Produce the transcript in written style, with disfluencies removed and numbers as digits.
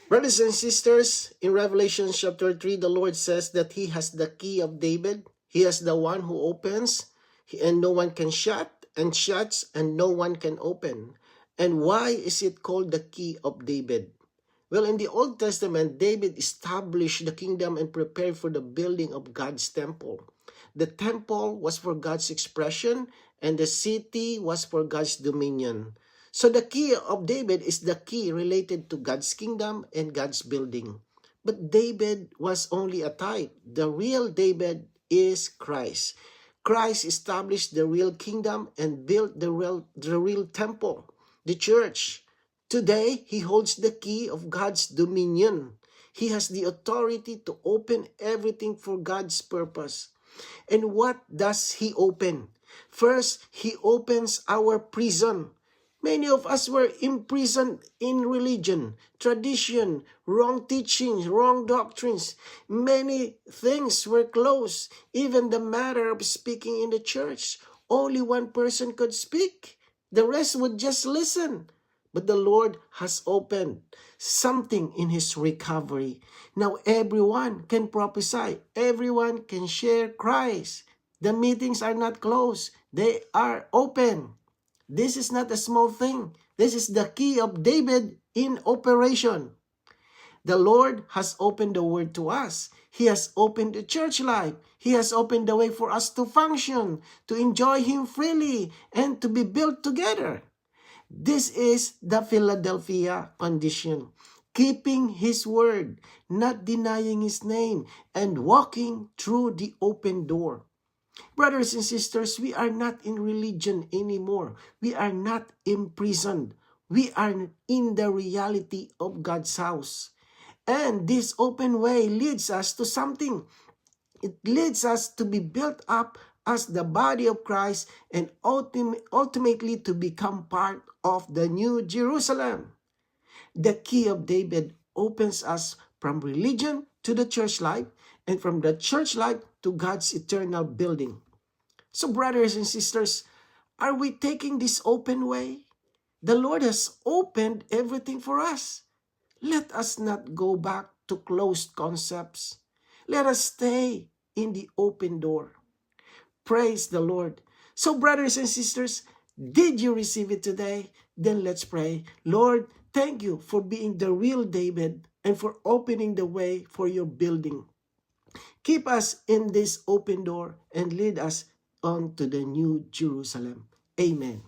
Brothers and sisters, in Revelation chapter 3, the Lord says that He has the key of David. He is the one who opens, and no one can shut, and shuts, and no one can open. And why is it called the key of David? Well, in the Old Testament, David established the kingdom and prepared for the building of God's temple. The temple was for God's expression, and the city was for God's dominion. So the key of David is the key related to God's kingdom and God's building. But David was only a type. The real David is Christ. Christ established the real kingdom and built the real temple, the church. Today, he holds the key of God's dominion. He has the authority to open everything for God's purpose. And what does he open? First, he opens our prison. Many of us were imprisoned in religion, tradition, wrong teachings, wrong doctrines. Many things were closed. Even the matter of speaking in the church. Only one person could speak. The rest would just listen. But the Lord has opened something in His recovery. Now everyone can prophesy. Everyone can share Christ. The meetings are not closed. They are open. This is not a small thing. This is the key of David in operation. The Lord has opened the word to us. He has opened the church life. He has opened the way for us to function, to enjoy Him freely, and to be built together. This is the Philadelphia condition. Keeping His word, not denying His name, and walking through the open door. Brothers and sisters, we are not in religion anymore. We are not imprisoned. We are in the reality of God's house. And this open way leads us to something. It leads us to be built up as the body of Christ and ultimately to become part of the New Jerusalem. The key of David opens us from religion to the church life and from the church life to God's eternal building. So brothers and sisters, are we taking this open way? The Lord has opened everything for us. Let us not go back to closed concepts. Let us stay in the open door. Praise the Lord. So brothers and sisters, did you receive it today? Then let's pray. Lord, thank you for being the real David and for opening the way for your building. Keep us in this open door and lead us on to the New Jerusalem. Amen.